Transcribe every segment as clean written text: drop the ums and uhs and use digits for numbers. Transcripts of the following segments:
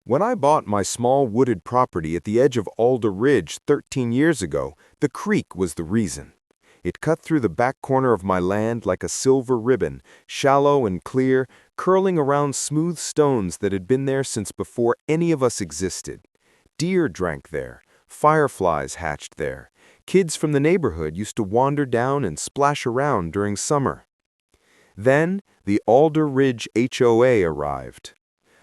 When I bought my small wooded property at the edge of Alder Ridge 13 years ago, the creek was the reason. It cut through the back corner of my land like a silver ribbon, shallow and clear, curling around smooth stones that had been there since before any of us existed. Deer drank there, fireflies hatched there. Kids from the neighborhood used to wander down and splash around during summer. Then, the Alder Ridge HOA arrived.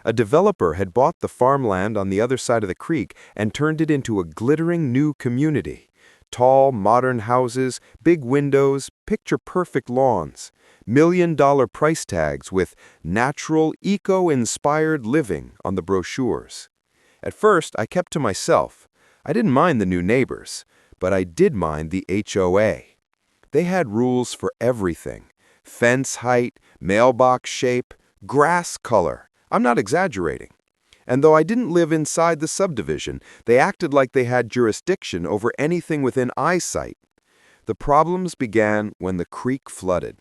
A developer had bought the farmland on the other side of the creek and turned it into a glittering new community. Tall, modern houses, big windows, picture-perfect lawns, million-dollar price tags with natural, eco-inspired living on the brochures. At first, I kept to myself. I didn't mind the new neighbors, but I did mind the HOA. They had rules for everything: fence height, mailbox shape, grass color. I'm not exaggerating. And though I didn't live inside the subdivision, they acted like they had jurisdiction over anything within eyesight. The problems began when the creek flooded.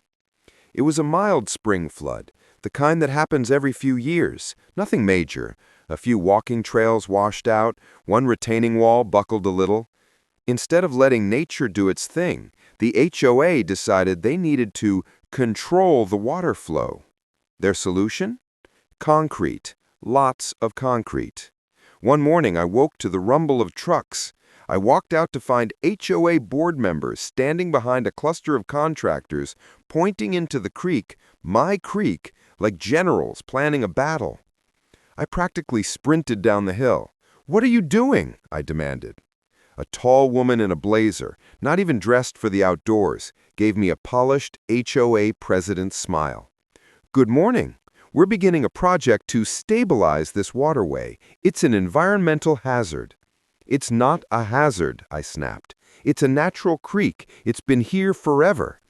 It was a mild spring flood, the kind that happens every few years, nothing major. A few walking trails washed out, one retaining wall buckled a little. Instead of letting nature do its thing, the HOA decided they needed to control the water flow. Their solution? Concrete. Lots of concrete. One morning I woke to the rumble of trucks. I walked out to find HOA board members standing behind a cluster of contractors, pointing into the creek, my creek, like generals planning a battle. I practically sprinted down the hill. "What are you doing?" I demanded. A tall woman in a blazer, not even dressed for the outdoors, gave me a polished HOA president's smile. "Good morning. We're beginning a project to stabilize this waterway. It's an environmental hazard." "It's not a hazard," I snapped. "It's a natural creek. It's been here forever."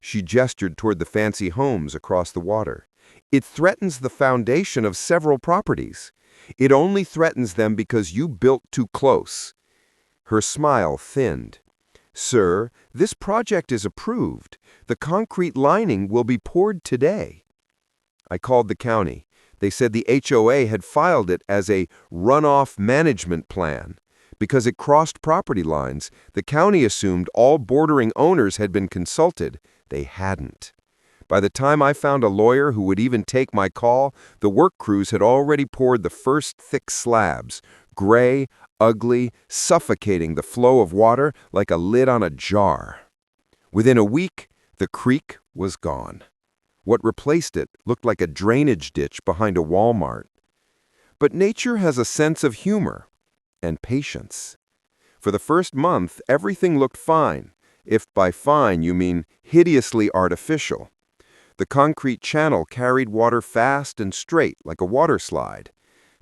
She gestured toward the fancy homes across the water. "It threatens the foundation of several properties. It only threatens them because you built too close." Her smile thinned. "Sir, this project is approved. The concrete lining will be poured today." I called the county. They said the HOA had filed it as a runoff management plan. Because it crossed property lines, the county assumed all bordering owners had been consulted. They hadn't. By the time I found a lawyer who would even take my call, the work crews had already poured the first thick slabs, gray, ugly, suffocating the flow of water like a lid on a jar. Within a week, the creek was gone. What replaced it looked like a drainage ditch behind a Walmart. But nature has a sense of humor and patience. For the first month, everything looked fine, if by fine you mean hideously artificial. The concrete channel carried water fast and straight like a water slide.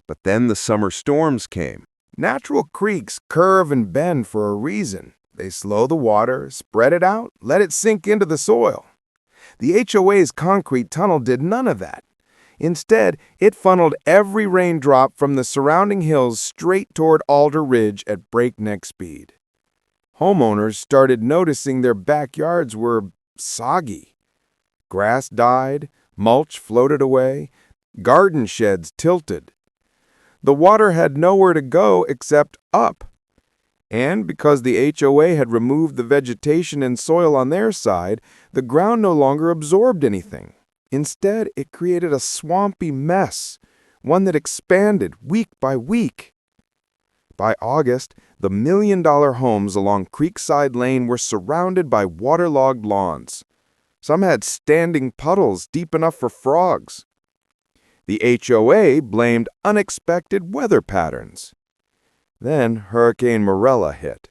But then the summer storms came. Natural creeks curve and bend for a reason. They slow the water, spread it out, let it sink into the soil. The HOA's concrete tunnel did none of that. Instead, it funneled every raindrop from the surrounding hills straight toward Alder Ridge at breakneck speed. Homeowners started noticing their backyards were soggy. Grass died, mulch floated away, garden sheds tilted. The water had nowhere to go except up. And because the HOA had removed the vegetation and soil on their side, the ground no longer absorbed anything. Instead, it created a swampy mess, one that expanded week by week. By August, the million-dollar homes along Creekside Lane were surrounded by waterlogged lawns. Some had standing puddles deep enough for frogs. The HOA blamed unexpected weather patterns. Then Hurricane Marella hit.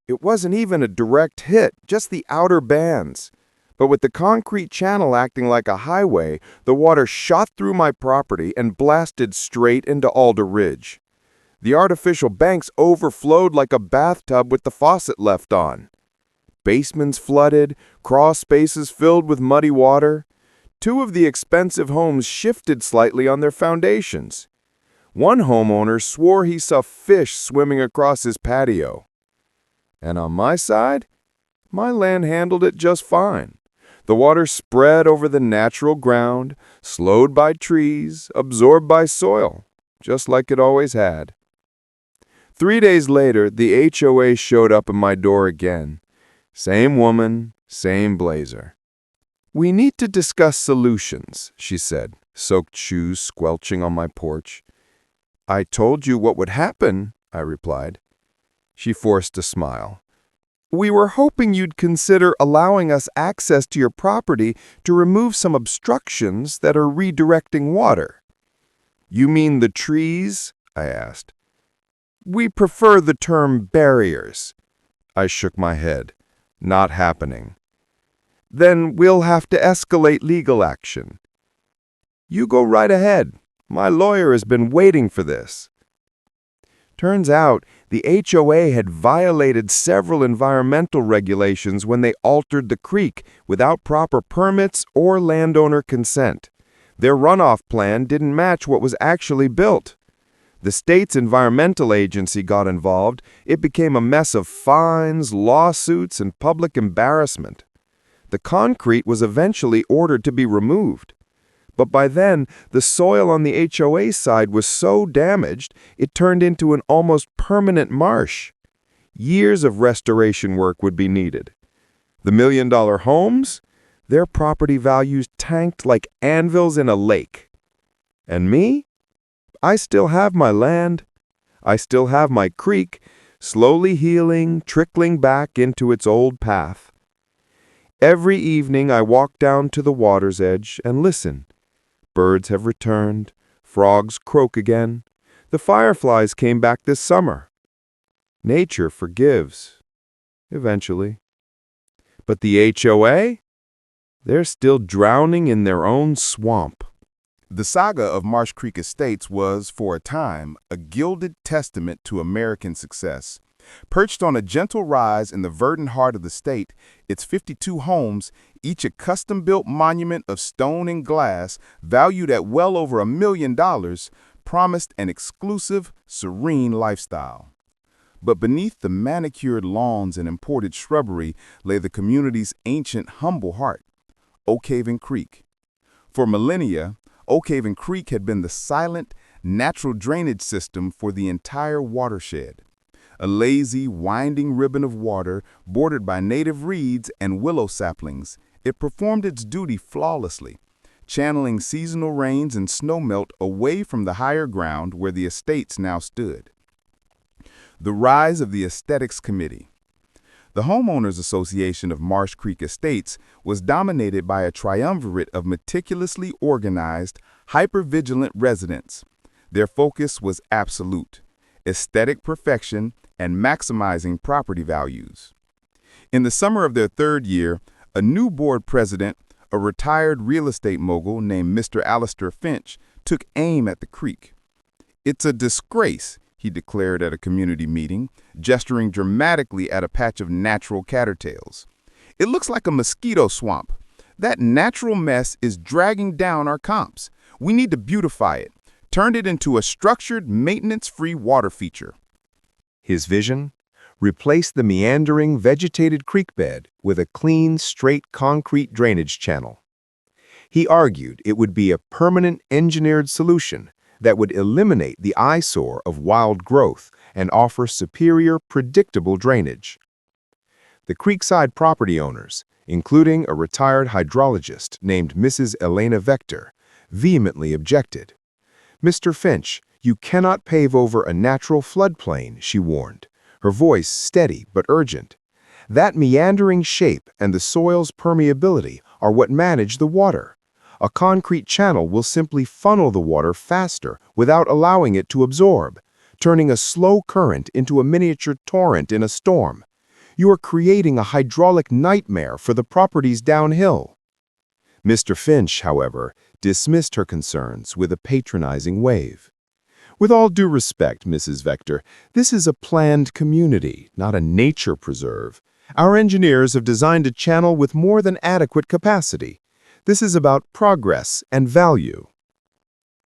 It wasn't even a direct hit, just the outer bands. But with the concrete channel acting like a highway, the water shot through my property and blasted straight into Alder Ridge. The artificial banks overflowed like a bathtub with the faucet left on. Basements flooded, crawl spaces filled with muddy water. Two of the expensive homes shifted slightly on their foundations. One homeowner swore he saw fish swimming across his patio. And on my side, my land handled it just fine. The water spread over the natural ground, slowed by trees, absorbed by soil. just like it always had. 3 days later, the HOA showed up at my door again. Same woman, same blazer. "We need to discuss solutions," she said, soaked shoes squelching on my porch. "I told you what would happen," I replied. She forced a smile. "We were hoping you'd consider allowing us access to your property to remove some obstructions that are redirecting water." "You mean the trees?" I asked. "We prefer the term barriers." I shook my head. "Not happening." "Then we'll have to escalate legal action." "You go right ahead. My lawyer has been waiting for this." Turns out, the HOA had violated several environmental regulations when they altered the creek without proper permits or landowner consent. Their runoff plan didn't match what was actually built. The state's environmental agency got involved. It became a mess of fines, lawsuits, and public embarrassment. The concrete was eventually ordered to be removed. But by then, the soil on the HOA side was so damaged, it turned into an almost permanent marsh. Years of restoration work would be needed. The million-dollar homes? Their property values tanked like anvils in a lake. And me? I still have my land. I still have my creek, slowly healing, trickling back into its old path. Every evening I walk down to the water's edge and listen. Birds have returned, frogs croak again. The fireflies came back this summer. Nature forgives, eventually. But the HOA? They're still drowning in their own swamp. The saga of Marsh Creek Estates was, for a time, a gilded testament to American success. Perched on a gentle rise in the verdant heart of the state, its 52 homes, each a custom-built monument of stone and glass, valued at well over $1 million, promised an exclusive, serene lifestyle. But beneath the manicured lawns and imported shrubbery lay the community's ancient, humble heart, Oak Haven Creek. For millennia, Oak Haven Creek had been the silent, natural drainage system for the entire watershed. A lazy, winding ribbon of water bordered by native reeds and willow saplings, it performed its duty flawlessly, channeling seasonal rains and snowmelt away from the higher ground where the estates now stood. The rise of the Aesthetics Committee. The Homeowners Association of Marsh Creek Estates was dominated by a triumvirate of meticulously organized, hyper-vigilant residents. Their focus was absolute: aesthetic perfection and maximizing property values. In the summer of their third year, a new board president, a retired real estate mogul named Mr. Alistair Finch, took aim at the creek. "It's a disgrace," he declared at a community meeting, gesturing dramatically at a patch of natural cattails. "It looks like a mosquito swamp. That natural mess is dragging down our comps. We need to beautify it, turn it into a structured, maintenance-free water feature." His vision? Replace the meandering, vegetated creek bed with a clean, straight concrete drainage channel. He argued it would be a permanent engineered solution that would eliminate the eyesore of wild growth and offer superior, predictable drainage. The creekside property owners, including a retired hydrologist named Mrs. Elena Vector, vehemently objected. "Mr. Finch, you cannot pave over a natural floodplain," she warned, her voice steady but urgent. "That meandering shape and the soil's permeability are what manage the water. A concrete channel will simply funnel the water faster without allowing it to absorb, turning a slow current into a miniature torrent in a storm. You are creating a hydraulic nightmare for the properties downhill." Mr. Finch, however, dismissed her concerns with a patronizing wave. "With all due respect, Mrs. Vector, this is a planned community, not a nature preserve. Our engineers have designed a channel with more than adequate capacity. This is about progress and value."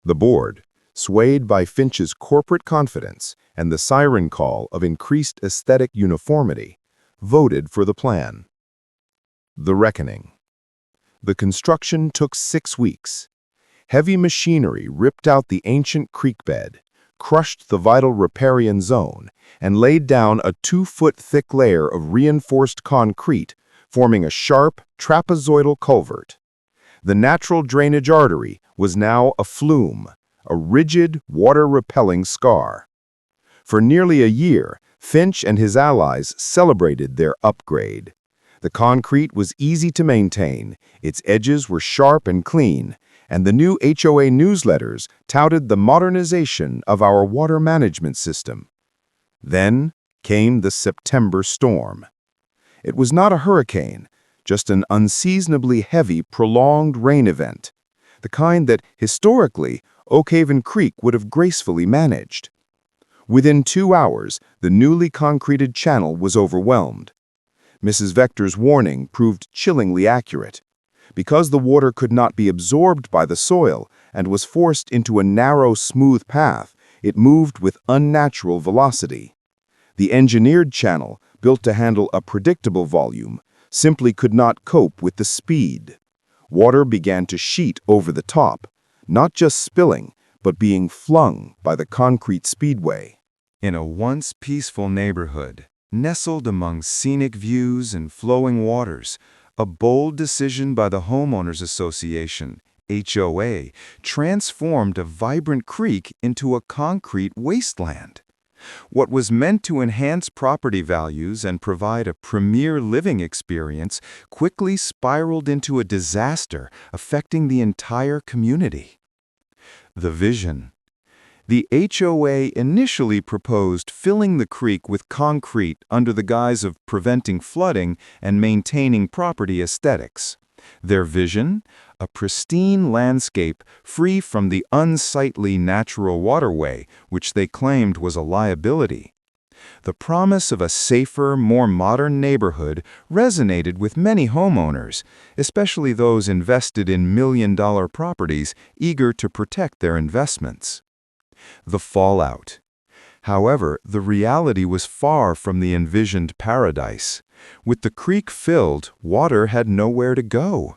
The board, swayed by Finch's corporate confidence and the siren call of increased aesthetic uniformity, voted for the plan. The reckoning. The construction took 6 weeks. Heavy machinery ripped out the ancient creek bed, crushed the vital riparian zone, and laid down a 2-foot-thick layer of reinforced concrete, forming a sharp, trapezoidal culvert. The natural drainage artery was now a flume, a rigid, water-repelling scar. For nearly a year, Finch and his allies celebrated their upgrade. The concrete was easy to maintain, its edges were sharp and clean, and the new HOA newsletters touted the modernization of our water management system. Then came the September storm. It was not a hurricane, just an unseasonably heavy, prolonged rain event, the kind that, historically, Oakhaven Creek would have gracefully managed. Within 2 hours, the newly concreted channel was overwhelmed. Mrs. Vector's warning proved chillingly accurate. Because the water could not be absorbed by the soil and was forced into a narrow, smooth path, it moved with unnatural velocity. The engineered channel, built to handle a predictable volume, simply could not cope with the speed. Water began to sheet over the top, not just spilling, but being flung by the concrete speedway. In a once peaceful neighborhood, nestled among scenic views and flowing waters, a bold decision by the Homeowners Association, HOA, transformed a vibrant creek into a concrete wasteland. What was meant to enhance property values and provide a premier living experience quickly spiraled into a disaster affecting the entire community. The vision. The HOA initially proposed filling the creek with concrete under the guise of preventing flooding and maintaining property aesthetics. Their vision? A pristine landscape free from the unsightly natural waterway, which they claimed was a liability. The promise of a safer, more modern neighborhood resonated with many homeowners, especially those invested in million-dollar properties eager to protect their investments. The fallout. However, the reality was far from the envisioned paradise. With the creek filled, water had nowhere to go.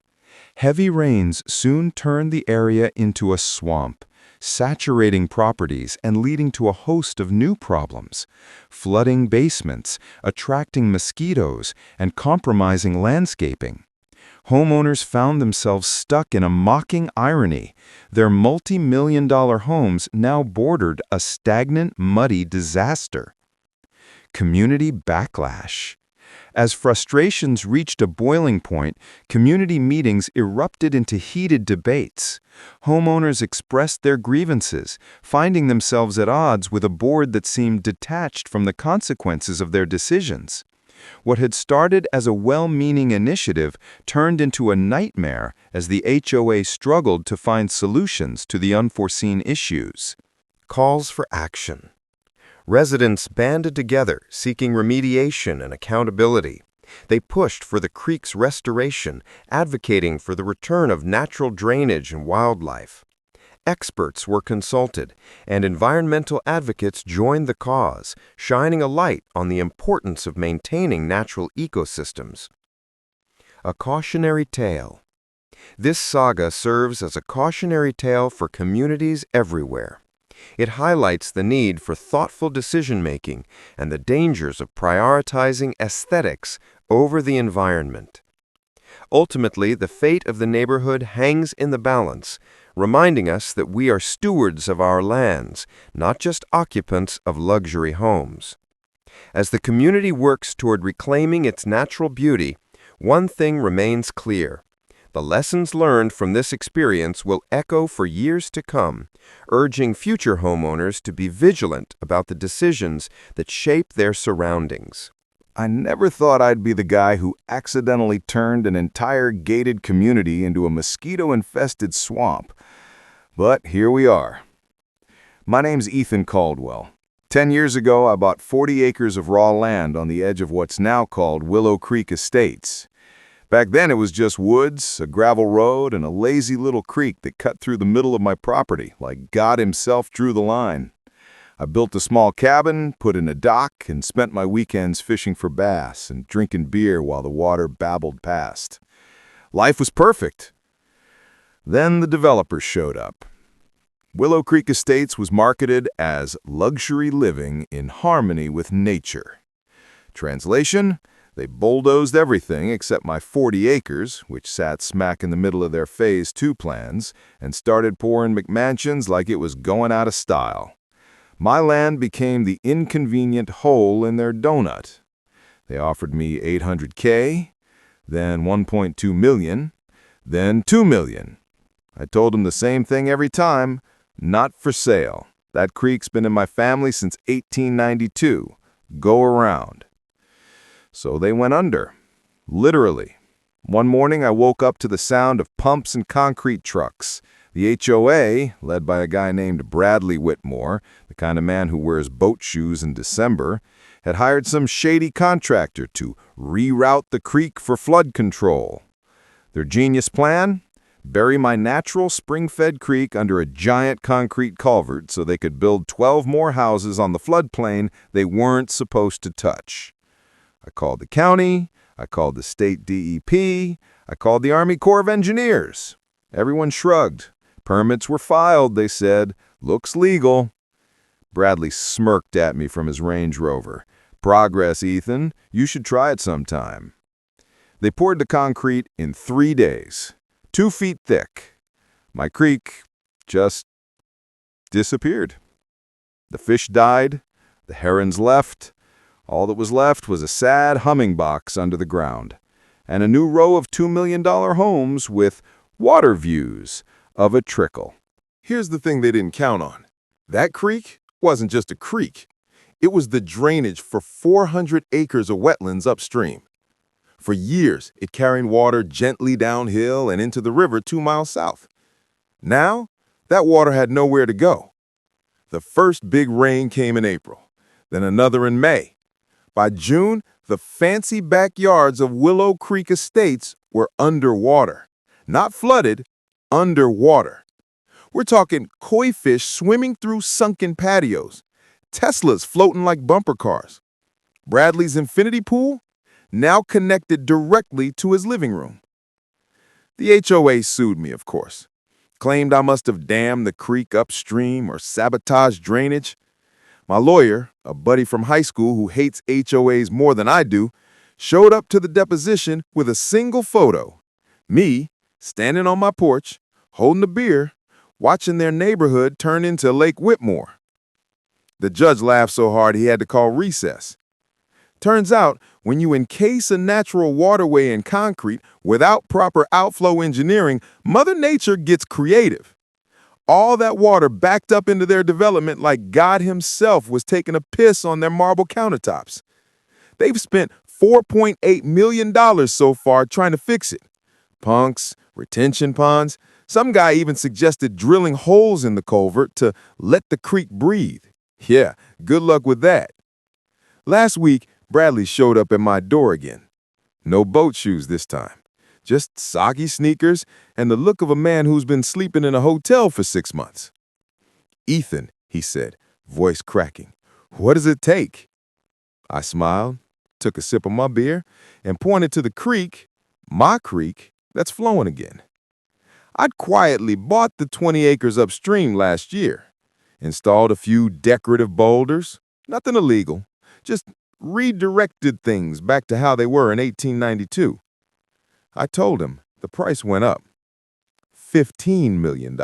Heavy rains soon turned the area into a swamp, saturating properties and leading to a host of new problems: flooding basements, attracting mosquitoes, and compromising landscaping. Homeowners found themselves stuck in a mocking irony. Their multi-million-dollar homes now bordered a stagnant, muddy disaster. Community backlash. As frustrations reached a boiling point, community meetings erupted into heated debates. Homeowners expressed their grievances, finding themselves at odds with a board that seemed detached from the consequences of their decisions. What had started as a well-meaning initiative turned into a nightmare as the HOA struggled to find solutions to the unforeseen issues. Calls for action. Residents banded together, seeking remediation and accountability. They pushed for the creek's restoration, advocating for the return of natural drainage and wildlife. Experts were consulted, and environmental advocates joined the cause, shining a light on the importance of maintaining natural ecosystems. A cautionary tale. This saga serves as a cautionary tale for communities everywhere. It highlights the need for thoughtful decision-making and the dangers of prioritizing aesthetics over the environment. Ultimately, the fate of the neighborhood hangs in the balance, reminding us that we are stewards of our lands, not just occupants of luxury homes. As the community works toward reclaiming its natural beauty, one thing remains clear. The lessons learned from this experience will echo for years to come, urging future homeowners to be vigilant about the decisions that shape their surroundings. I never thought I'd be the guy who accidentally turned an entire gated community into a mosquito-infested swamp. But here we are. My name's Ethan Caldwell. 10 years ago, I bought 40 acres of raw land on the edge of what's now called Willow Creek Estates. Back then, it was just woods, a gravel road, and a lazy little creek that cut through the middle of my property, like God himself drew the line. I built a small cabin, put in a dock, and spent my weekends fishing for bass and drinking beer while the water babbled past. Life was perfect. Then the developers showed up. Willow Creek Estates was marketed as luxury living in harmony with nature. Translation: they bulldozed everything except my 40 acres, which sat smack in the middle of their Phase 2 plans, and started pouring McMansions like it was going out of style. My land became the inconvenient hole in their donut. They offered me $800K, then $1.2 million, then $2 million. I told them the same thing every time: not for sale. That creek's been in my family since 1892. Go around. So they went under. Literally. One morning I woke up to the sound of pumps and concrete trucks. The HOA, led by a guy named Bradley Whitmore, the kind of man who wears boat shoes in December, had hired some shady contractor to reroute the creek for flood control. Their genius plan? Bury my natural spring-fed creek under a giant concrete culvert so they could build 12 more houses on the floodplain they weren't supposed to touch. I called the county, I called the state DEP, I called the Army Corps of Engineers. Everyone shrugged. Permits were filed, they said. Looks legal. Bradley smirked at me from his Range Rover. Progress, Ethan. You should try it sometime. They poured the concrete in 3 days, 2 feet thick. My creek just disappeared. The fish died, the herons left. All that was left was a sad humming box under the ground, and a new row of $2 million homes with water views of a trickle. Here's the thing they didn't count on. That creek wasn't just a creek. It was the drainage for 400 acres of wetlands upstream. For years, it carried water gently downhill and into the river 2 miles south. Now, that water had nowhere to go. The first big rain came in April, then another in May. By June, the fancy backyards of Willow Creek Estates were underwater. Not flooded, underwater. We're talking koi fish swimming through sunken patios, Teslas floating like bumper cars. Bradley's infinity pool now connected directly to his living room. The HOA sued me, of course. Claimed I must have dammed the creek upstream or sabotaged drainage. My lawyer, a buddy from high school who hates HOAs more than I do, showed up to the deposition with a single photo. Me, standing on my porch, holding a beer, watching their neighborhood turn into Lake Whitmore. The judge laughed so hard he had to call recess. Turns out, when you encase a natural waterway in concrete without proper outflow engineering, Mother Nature gets creative. All that water backed up into their development like God himself was taking a piss on their marble countertops. They've spent $4.8 million so far trying to fix it. Punks, retention ponds. Some guy even suggested drilling holes in the culvert to let the creek breathe. Yeah, good luck with that. Last week, Bradley showed up at my door again. No boat shoes this time. Just soggy sneakers and the look of a man who's been sleeping in a hotel for 6 months. "Ethan," he said, voice cracking, "what does it take?" I smiled, took a sip of my beer, and pointed to the creek, my creek, that's flowing again. I'd quietly bought the 20 acres upstream last year, installed a few decorative boulders, nothing illegal, just redirected things back to how they were in 1892. I told him the price went up. $15 million.